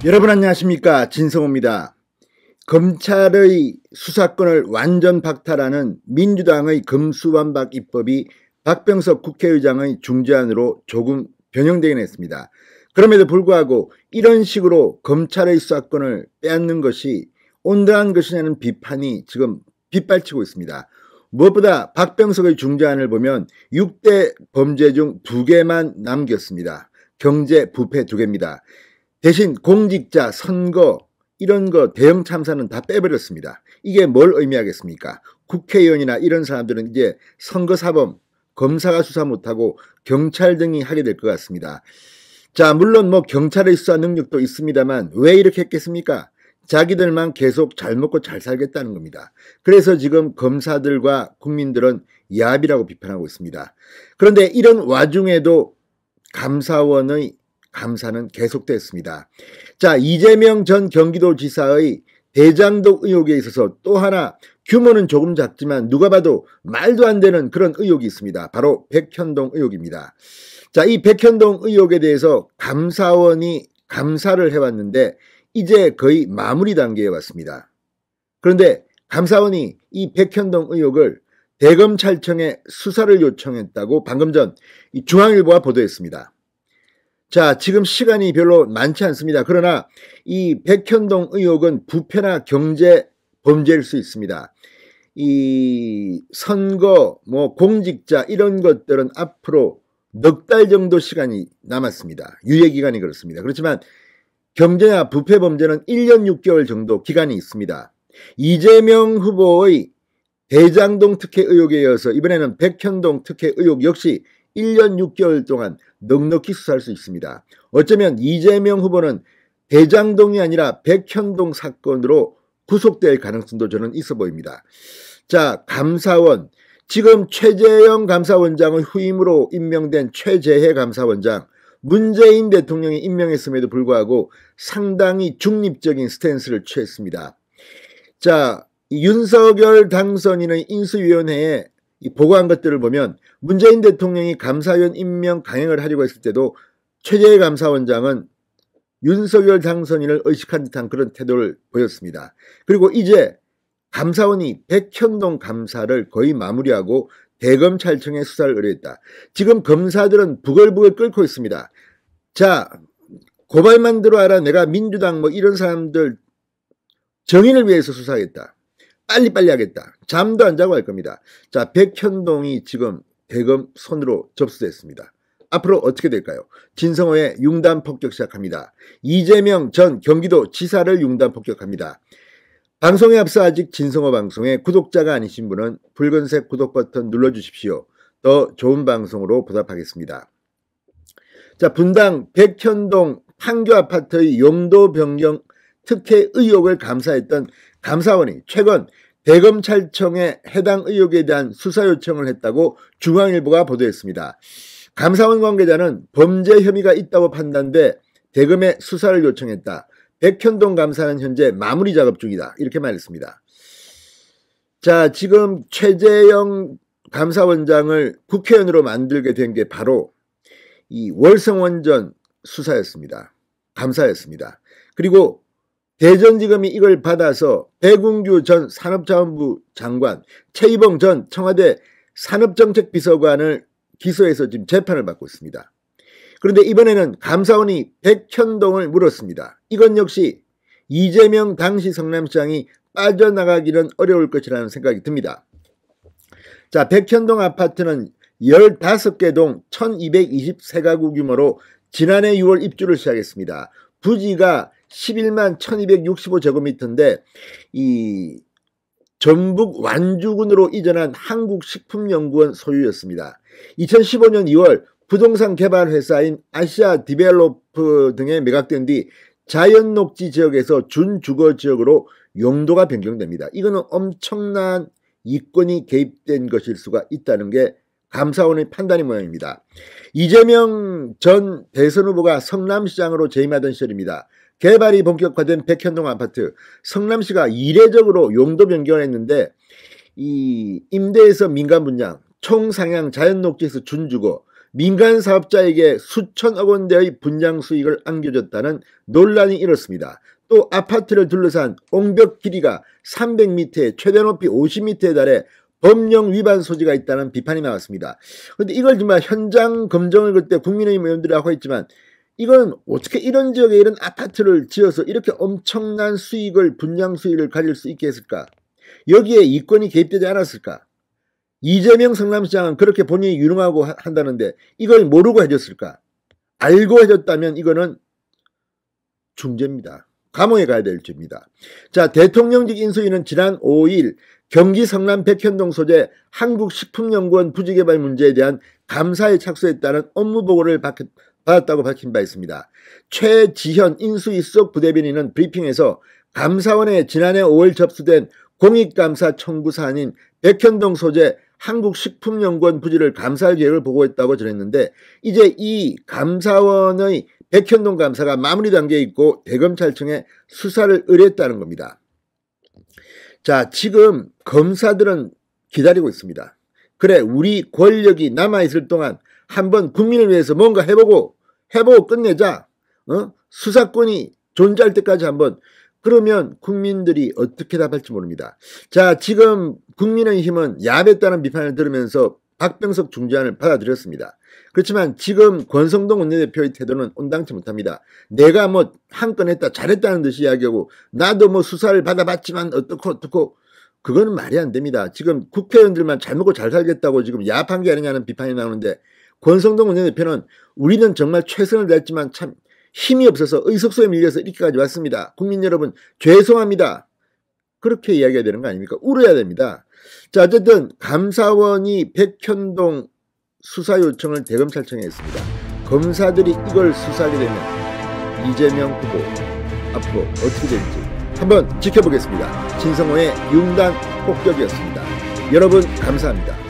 여러분 안녕하십니까, 진성호입니다. 검찰의 수사권을 완전 박탈하는 민주당의 금수완박 입법이 박병석 국회의장의 중재안으로 조금 변형되긴 했습니다. 그럼에도 불구하고 이런 식으로 검찰의 수사권을 빼앗는 것이 온당한 것이냐는 비판이 지금 빗발치고 있습니다. 무엇보다 박병석의 중재안을 보면 6대 범죄 중 2개만 남겼습니다. 경제, 부패 2개입니다. 대신 공직자, 선거 이런 거 대형 참사는 다 빼버렸습니다. 이게 뭘 의미하겠습니까? 국회의원이나 이런 사람들은 이제 선거사범, 검사가 수사 못하고 경찰 등이 하게 될 것 같습니다. 자, 물론 경찰의 수사 능력도 있습니다만 왜 이렇게 했겠습니까? 자기들만 계속 잘 먹고 잘 살겠다는 겁니다. 그래서 지금 검사들과 국민들은 야합이라고 비판하고 있습니다. 그런데 이런 와중에도 감사원의 감사는 계속됐습니다. 자, 이재명 전 경기도지사의 대장동 의혹에 있어서 또 하나 규모는 조금 작지만 누가 봐도 말도 안 되는 그런 의혹이 있습니다. 바로 백현동 의혹입니다. 자, 이 백현동 의혹에 대해서 감사원이 감사를 해왔는데 이제 거의 마무리 단계에 왔습니다. 그런데 감사원이 이 백현동 의혹을 대검찰청에 수사를 요청했다고 방금 전 중앙일보가 보도했습니다. 자, 지금 시간이 별로 많지 않습니다. 그러나 이 백현동 의혹은 부패나 경제 범죄일 수 있습니다. 이 선거, 공직자 이런 것들은 앞으로 넉 달 정도 시간이 남았습니다. 유예기간이 그렇습니다. 그렇지만 경제나 부패 범죄는 1년 6개월 정도 기간이 있습니다. 이재명 후보의 대장동 특혜 의혹에 이어서 이번에는 백현동 특혜 의혹 역시 1년 6개월 동안 넉넉히 수사할 수 있습니다. 어쩌면 이재명 후보는 대장동이 아니라 백현동 사건으로 구속될 가능성도 저는 있어 보입니다. 자, 감사원. 지금 최재형 감사원장의 후임으로 임명된 최재해 감사원장. 문재인 대통령이 임명했음에도 불구하고 상당히 중립적인 스탠스를 취했습니다. 자, 윤석열 당선인의 인수위원회에 보고한 것들을 보면 문재인 대통령이 감사위원 임명 강행을 하려고 했을 때도 최재해 감사원장은 윤석열 당선인을 의식한 듯한 그런 태도를 보였습니다. 그리고 이제 감사원이 백현동 감사를 거의 마무리하고 대검찰청에 수사를 의뢰했다. 지금 검사들은 부글부글 끓고 있습니다. 자, 고발만 들어와라. 내가 민주당 이런 사람들 정의를 위해서 수사하겠다. 빨리빨리 하겠다. 잠도 안 자고 할 겁니다. 자, 백현동이 지금 대검 손으로 접수됐습니다. 앞으로 어떻게 될까요? 진성호의 융단 폭격 시작합니다. 이재명 전 경기도 지사를 융단 폭격합니다. 방송에 앞서 아직 진성호 방송에 구독자가 아니신 분은 붉은색 구독 버튼 눌러주십시오. 더 좋은 방송으로 보답하겠습니다. 자, 분당 백현동 판교 아파트의 용도 변경 특혜 의혹을 감사했던 감사원이 최근 대검찰청에 해당 의혹에 대한 수사 요청을 했다고 중앙일보가 보도했습니다. 감사원 관계자는 범죄 혐의가 있다고 판단돼 대검에 수사를 요청했다. 백현동 감사는 현재 마무리 작업 중이다. 이렇게 말했습니다. 자, 지금 최재형 감사원장을 국회의원으로 만들게 된 게 바로 이 월성원전 수사였습니다. 감사였습니다. 그리고 대전지검이 이걸 받아서 배궁규 전 산업자원부 장관, 최이봉 전 청와대 산업정책비서관을 기소해서 지금 재판을 받고 있습니다. 그런데 이번에는 감사원이 백현동을 물었습니다. 이건 역시 이재명 당시 성남시장이 빠져나가기는 어려울 것이라는 생각이 듭니다. 자, 백현동 아파트는 15개 동 1223가구 규모로 지난해 6월 입주를 시작했습니다. 부지가 11만 1265제곱미터인데 이 전북 완주군으로 이전한 한국식품연구원 소유였습니다. 2015년 2월 부동산 개발 회사인 아시아 디벨로프 등에 매각된 뒤 자연녹지 지역에서 준주거 지역으로 용도가 변경됩니다. 이거는 엄청난 이권이 개입된 것일 수가 있다는 게 감사원의 판단이 모양입니다. 이재명 전 대선 후보가 성남시장으로 재임하던 시절입니다. 개발이 본격화된 백현동 아파트, 성남시가 이례적으로 용도 변경을 했는데 이 임대에서 민간 분양, 총상향 자연녹지에서 준주거, 민간 사업자에게 수천억 원대의 분양 수익을 안겨줬다는 논란이 일었습니다. 또 아파트를 둘러싼 옹벽 길이가 300m에 최대 높이 50m에 달해 법령 위반 소지가 있다는 비판이 나왔습니다. 그런데 이걸 정말 현장 검증을 그때 국민의힘 의원들이 하고 있지만 이건 어떻게 이런 지역에 이런 아파트를 지어서 이렇게 엄청난 수익을 분양 수익을 가질 수 있게 했을까? 여기에 이권이 개입되지 않았을까? 이재명 성남시장은 그렇게 본인이 유능하고 한다는데 이걸 모르고 해줬을까? 알고 해줬다면 이거는 중죄입니다. 감옥에 가야 될 죄입니다. 자, 대통령직 인수위는 지난 5일 경기 성남 백현동 소재 한국식품연구원 부지개발 문제에 대한 감사에 착수했다는 업무보고를 받았다고 밝힌 바 있습니다. 최지현 인수위 수석 부대변인은 브리핑에서 감사원에 지난해 5월 접수된 공익감사 청구 사안인 백현동 소재 한국식품연구원 부지를 감사할 계획을 보고했다고 전했는데 이제 이 감사원의 백현동 감사가 마무리 단계에 있고 대검찰청에 수사를 의뢰했다는 겁니다. 자, 지금 검사들은 기다리고 있습니다. 그래, 우리 권력이 남아있을 동안 한번 국민을 위해서 뭔가 해보고 끝내자. 수사권이 존재할 때까지 한번. 그러면 국민들이 어떻게 답할지 모릅니다. 자, 지금 국민의힘은 야했다는 비판을 들으면서 박병석 중재안을 받아들였습니다. 그렇지만 지금 권성동 원내대표의 태도는 온당치 못합니다. 내가 뭐 한 건 했다 잘했다는 듯이 이야기하고 나도 뭐 수사를 받아봤지만 어떻고 그거는 말이 안 됩니다. 지금 국회의원들만 잘 먹고 잘 살겠다고 지금 야합한 게 아니냐는 비판이 나오는데 권성동 원내대표는 우리는 정말 최선을 다했지만 참 힘이 없어서 의석수에 밀려서 이렇게까지 왔습니다. 국민 여러분 죄송합니다. 그렇게 이야기해야 되는 거 아닙니까? 울어야 됩니다. 자, 어쨌든 감사원이 백현동 수사 요청을 대검찰청에 했습니다. 검사들이 이걸 수사하게 되면 이재명 후보 앞으로 어떻게 될지 한번 지켜보겠습니다. 진성호의 융단 폭격이었습니다. 여러분 감사합니다.